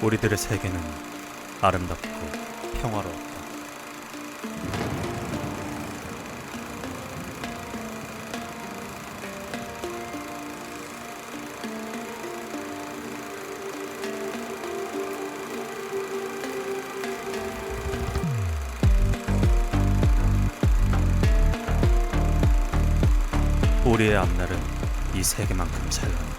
우리들의 세계는 아름답고 평화로웠다. 우리의 앞날은 이 세계만큼 찬란했다.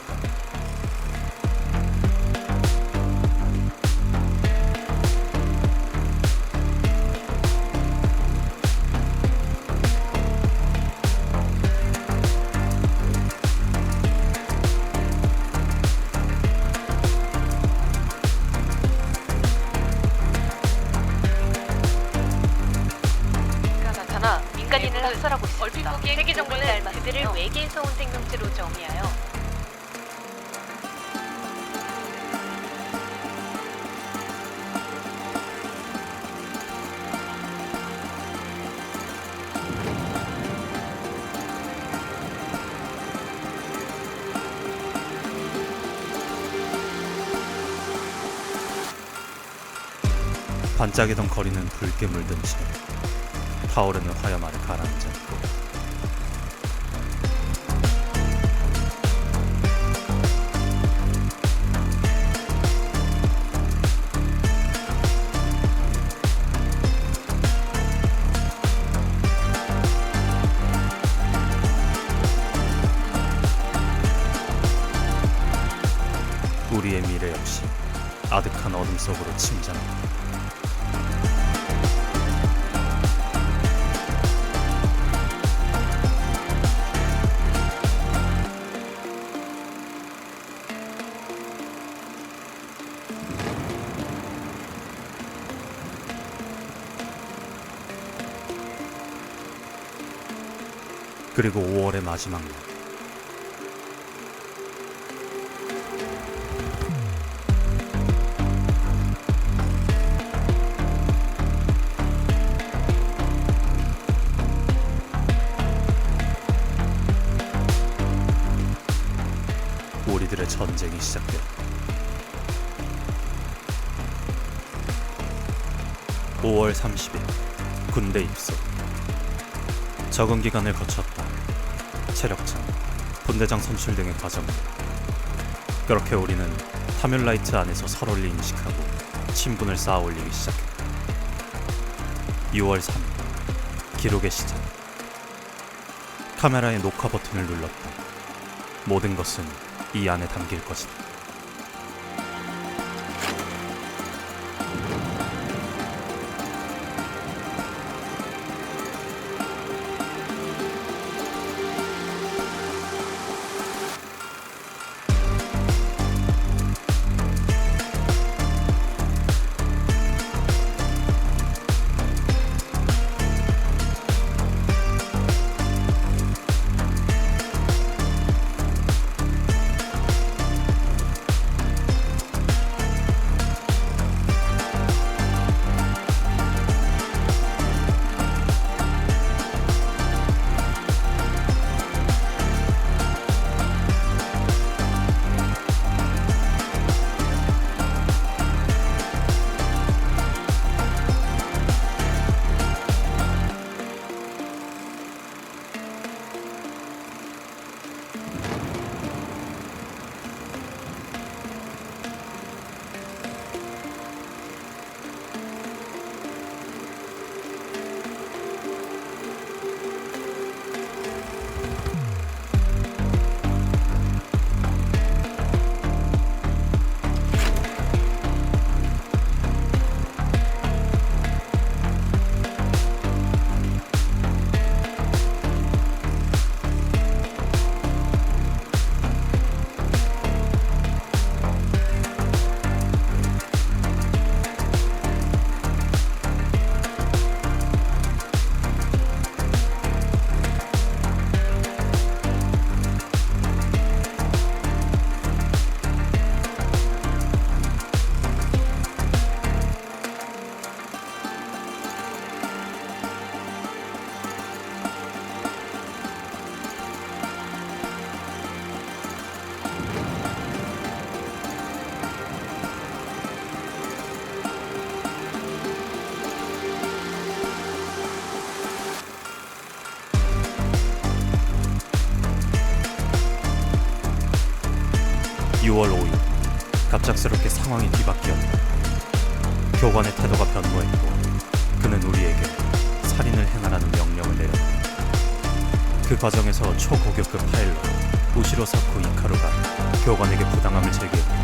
나타나 민간인을 학살하고 있습니다. 얼핏 보기엔 세계 정부는 닮았으며 그들을 외계에서 온 생명체로 정의하여 반짝이던 거리는 붉게 물든 채 타오르는 화염 아래 가라앉았고, 우리의 미래 역시 아득한 어둠 속으로 침잠했다. 그리고 5월의 마지막 날, 우리들의 전쟁이 시작되었다. 5월 30일 군대 입소. 적응 기간을 거쳤다. 체력장, 분대장 선출 등의 과정들. 그렇게 우리는 타뮬라이트 안에서 서로를 인식하고 친분을 쌓아 올리기 시작했다. 6월 3일 기록의 시작. 카메라의 녹화 버튼을 눌렀다. 모든 것은 이 안에 담길 것이다. 6월 5일 갑작스럽게 상황이 뒤바뀌었다. 교관의 태도가 변모했고 그는 우리에게 살인을 행하라는 명령을 내렸다. 그 과정에서 초고격급 파일럿 우시로 사쿠 이카루가 교관에게 부당함을 제기했다.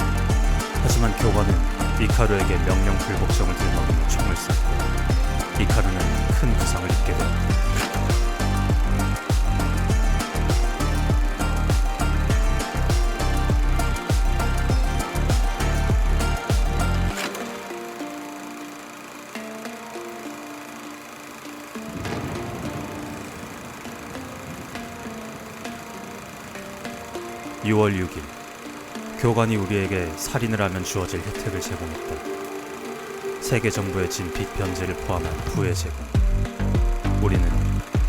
하지만 교관은 이카루에게 명령 불복종을 들먹이며 총을 쐈고 이카루는 큰 부상을 입게 되었다. (6월 6일) 교관이 우리에게 살인을 하면 주어질 혜택을 제공했다. 세계 정부의 진 빚 변제를 포함한 부의 제공. 우리는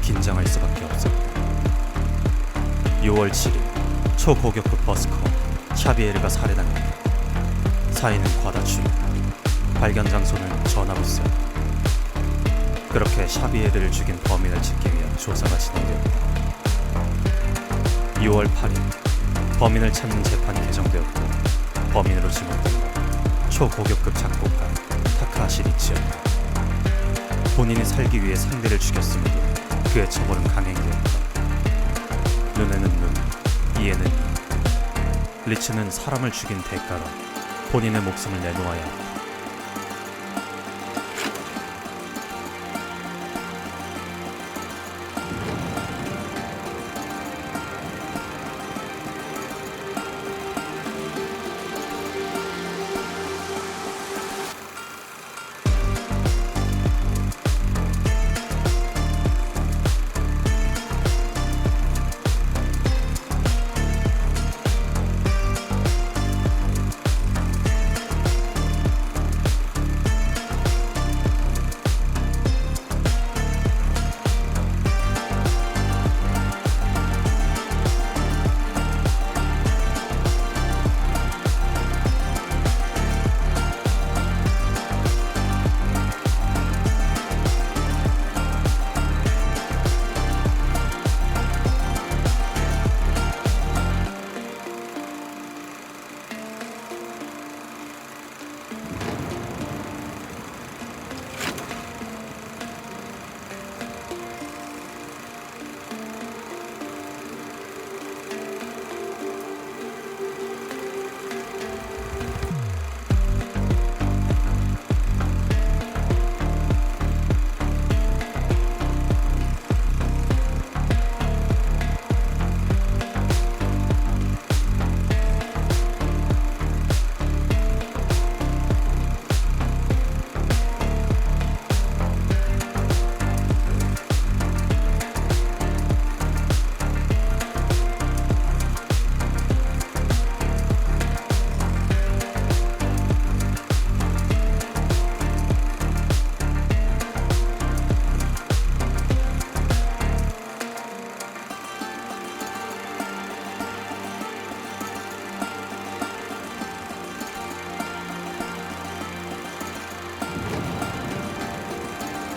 긴장할 수밖에 없었다. 6월 7일 초고격급 버스커 샤비에르가 살해당했다. 사인은 과다추행, 발견 장소는 전화부스였다. 그렇게 샤비에르를 죽인 범인을 찾기 위한 조사가 진행되었다. 6월 8일 범인을 찾는 재판이 개정되었고 범인으로 지목된 건 초고격급 작곡가 타카하시 리치였다. 본인이 살기 위해 상대를 죽였음에도 그의 처벌은 강행되었다. 눈에는 눈, 이에는 이. 리치는 사람을 죽인 대가로 본인의 목숨을 내놓아야 한다.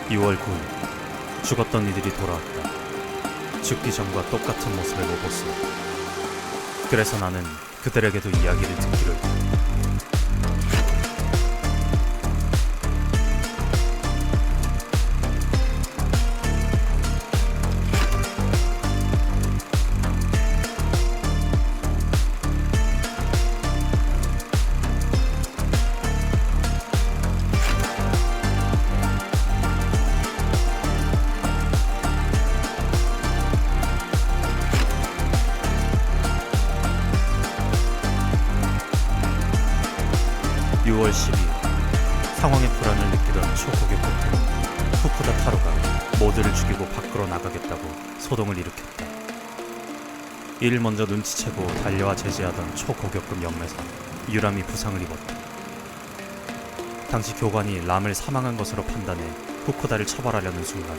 (6월 9일) 죽었던 이들이 돌아왔다. 죽기 전과 똑같은 모습을 못 봤어. 그래서 나는 그들에게도 이야기를 듣기로 했다. (6월 12일) 상황의 불안을 느끼던 초고격 부대는 후쿠다 타로가 모두를 죽이고 밖으로 나가겠다고 소동을 일으켰다. 이를 먼저 눈치채고 달려와 제지하던 초고격급 영매사 유람이 부상을 입었다. 당시 교관이 람을 사망한 것으로 판단해 후쿠다를 처벌하려는 순간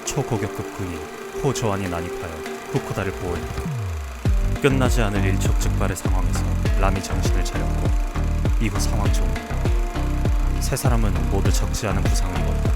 초고격급 군인 호조안이 난입하여 후쿠다를 보호했다. 끝나지 않을 일촉즉발의 상황에서 람이 정신을 차렸고 이후 상황 중 세 사람은 모두 적지 않은 부상을 입었다.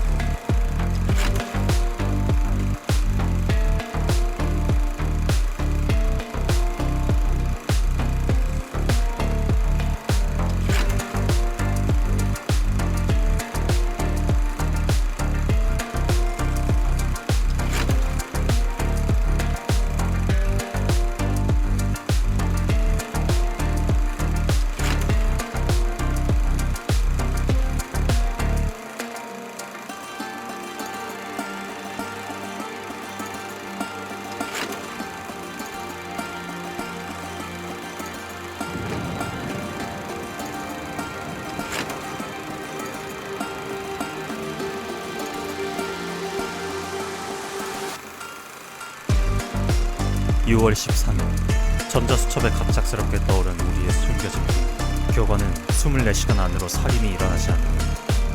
6월 13일 전자수첩에 갑작스럽게 떠오른 우리의 숨겨진 비밀. 교관은 24시간 안으로 살인이 일어나지 않으면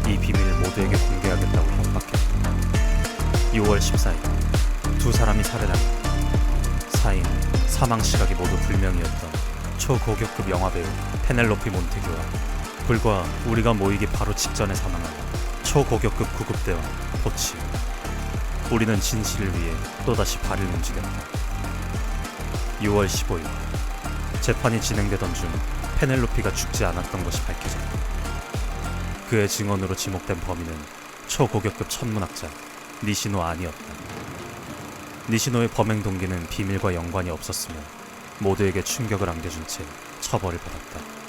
이 비밀을 모두에게 공개하겠다고 협박했다. 6월 14일 두 사람이 살해당했다. 사인, 사망 시각이 모두 불명이었던 초고격급 영화배우 페넬로피 몬테규와 불과 우리가 모이기 바로 직전에 사망한 초고격급 구급대원 포치. 우리는 진실을 위해 또다시 발을 움직였다. 6월 15일 재판이 진행되던 중 페넬로피가 죽지 않았던 것이 밝혀졌다. 그의 증언으로 지목된 범인은 초고격급 천문학자 니시노 아니었다. 니시노의 범행 동기는 비밀과 연관이 없었으며 모두에게 충격을 안겨준 채 처벌을 받았다.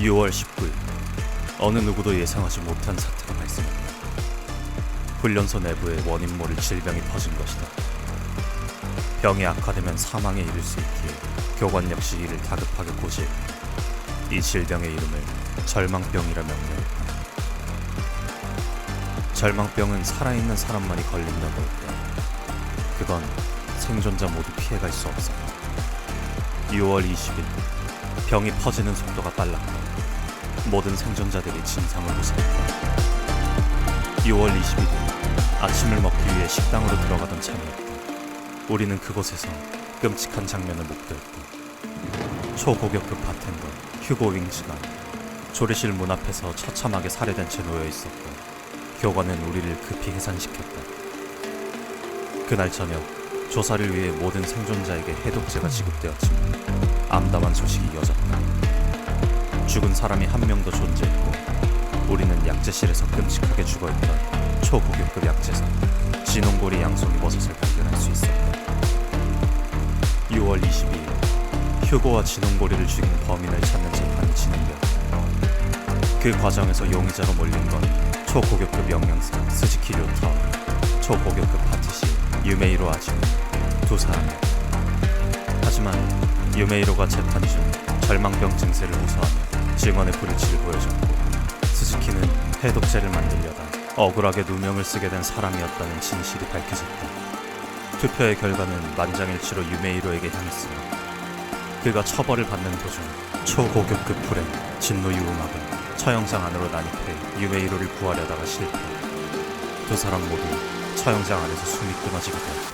(6월 19일) 어느 누구도 예상하지 못한 사태가 발생했다. 훈련소 내부에 원인 모를 질병이 퍼진 것이다. 병이 악화되면 사망에 이를 수 있기에 교관 역시 이를 다급하게 고지했다. 이 질병의 이름을 절망병이라 명명했다. 절망병은 살아있는 사람만이 걸린다고 했다. 그건 생존자 모두 피해갈 수 없었다. 6월 20일 병이 퍼지는 속도가 빨랐다. 모든 생존자들이 진상을 호소했다. 6월 21일 아침을 먹기 위해 식당으로 들어가던 참이었다. 우리는 그곳에서 끔찍한 장면을 목도했다. 초고격급 바텐더 휴고 윙즈가 조리실 문 앞에서 처참하게 살해된 채 놓여 있었고 교관은 우리를 급히 해산시켰다. 그날 저녁 조사를 위해 모든 생존자에게 해독제가 지급되었지만 암담한 소식이 이어졌다. 죽은 사람이 한 명 더 존재했고 우리는 약재실에서 끔찍하게 죽어있던 초고격급 약재사 진홍고리 양송이 버섯을 발견할 수 있었다. 6월 22일 휴고와 진홍고리를 죽인 범인을 찾는 재판이 진행되었다. 그 과정에서 용의자로 몰린 건 초고격급 영양사 스즈키 료타와 초고격급 파티시 유메이로 아지노 두 사람이었다. 하지만 유메이로가 재판 중 절망병 증세를 호소하며 증언의 불일치를 보여줬고 스즈키는 해독제를 만들려다 억울하게 누명을 쓰게 된 사람이었다는 진실이 밝혀졌다. 투표의 결과는 만장일치로 유메이로에게 향했으며 그가 처벌을 받는 도중 초고격급 불행 진노 유음악은 처형장 안으로 난입해 유메이로를 구하려다가 실패. 두 사람 모두 처형장 안에서 숨이 끊어지게 되었다.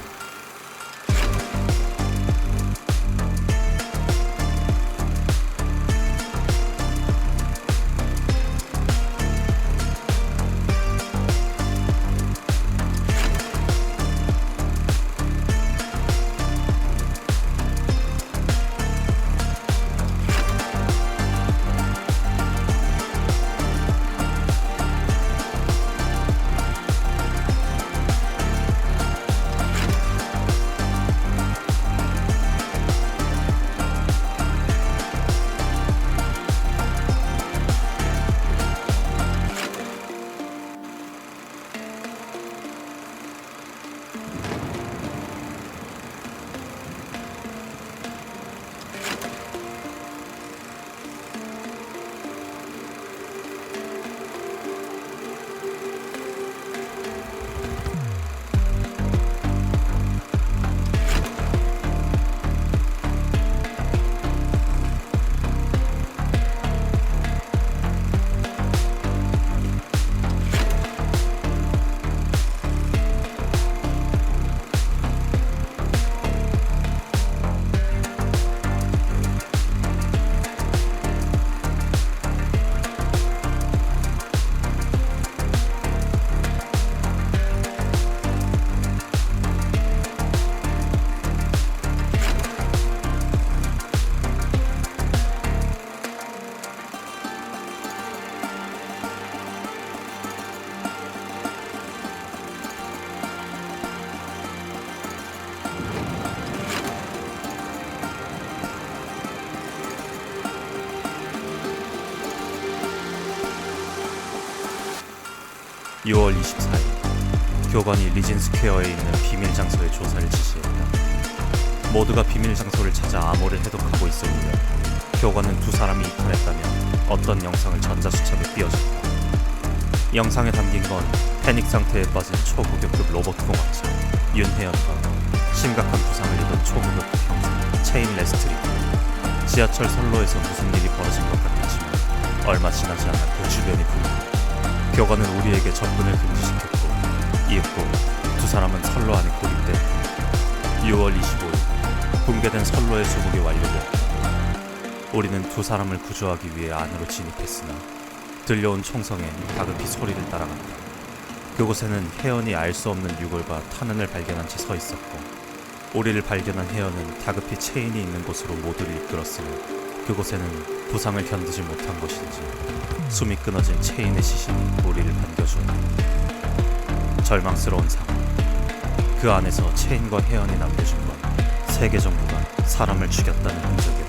6월 24일 교관이 리진 스퀘어에 있는 비밀 장소의 조사를 지시했다. 모두가 비밀 장소를 찾아 암호를 해독하고 있을 무렵 교관은 두 사람이 이탈했다며 어떤 영상을 전자수첩에 띄워줬다. 영상에 담긴 건 패닉 상태에 빠진 초고격급 로봇 공학자 윤혜연과 심각한 부상을 입은 초고격급 형사 체인 레스트리. 지하철 선로에서 무슨 일이 벌어진 것 같았지만 얼마 지나지 않아 그 주변이 붐비고 교관은 우리에게 접근을 금지시켰고 이윽고 두 사람은 선로 안에 고립됐다. 6월 25일 붕괴된 선로의 수복이 완료되었다. 우리는 두 사람을 구조하기 위해 안으로 진입했으나 들려온 총성에 다급히 소리를 따라간다. 그곳에는 혜연이 알 수 없는 유골과 탄원을 발견한 채 서 있었고 우리를 발견한 혜연은 다급히 체인이 있는 곳으로 모두를 이끌었으며 그곳에는 부상을 견디지 못한 것인지 숨이 끊어진 체인의 시신이 우리를 반겨주었다. 절망스러운 상황. 그 안에서 체인과 혜연이 남겨준 건 세계 정부가 사람을 죽였다는 흔적이었다.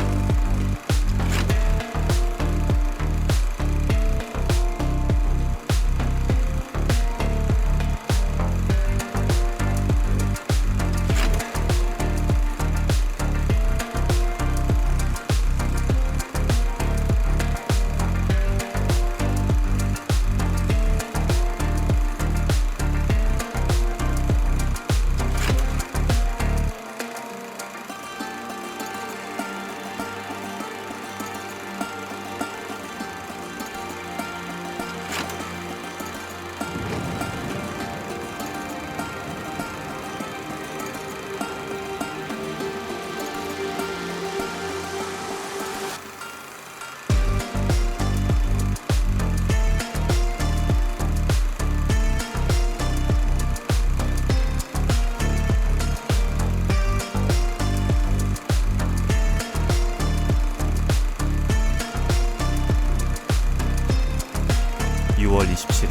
6월 27일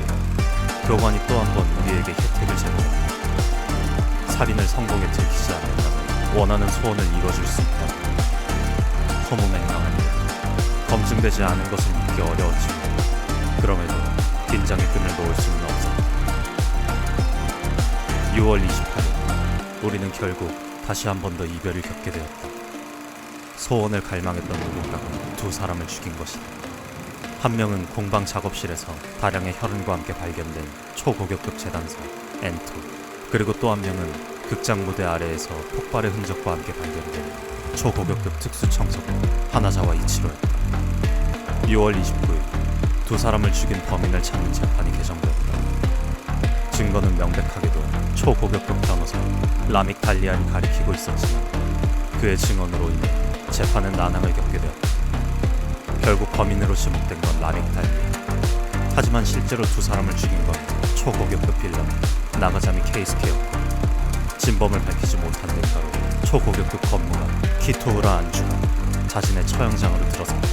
교관이 또 한 번 우리에게 혜택을 제공했다. 살인을 성공에 들키지 않는다면 원하는 소원을 이뤄줄 수 있다. 허무맹랑한데 검증되지 않은 것을 믿기 어려웠지만 그럼에도 긴장의 끈을 놓을 수는 없었다. 6월 28일 우리는 결국 다시 한 번 더 이별을 겪게 되었다. 소원을 갈망했던 누군가가 두 사람을 죽인 것이다. 한 명은 공방 작업실에서 다량의 혈흔과 함께 발견된 초고격급 재단사 N2, 그리고 또 한 명은 극장 무대 아래에서 폭발의 흔적과 함께 발견된 초고격급 특수청소부 하나자와 이치로였다. 6월 29일 두 사람을 죽인 범인을 찾는 재판이 개정되었다. 증거는 명백하게도 초고격급 변호사 라믹 달리안이 가리키고 있었지만 그의 증언으로 인해 재판은 난항을 겪게 되었다. 결국 범인으로 지목된 건 라믹 달리안. 하지만 실제로 두 사람을 죽인 건 초고격급 빌런 나가자미 케이스케였고 진범을 밝히지 못한 대가로 초고격급 건무가 키토우라 안주가 자신의 처형장으로 들어섰다.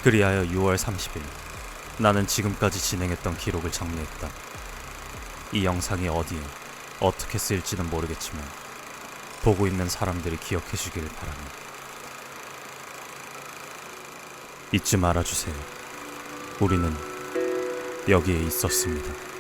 그리하여 6월 30일 나는 지금까지 진행했던 기록을 정리했다. 이 영상이 어디에 어떻게 쓰일지는 모르겠지만 보고 있는 사람들이 기억해 주길 바라며 잊지 말아주세요. 우리는 여기에 있었습니다.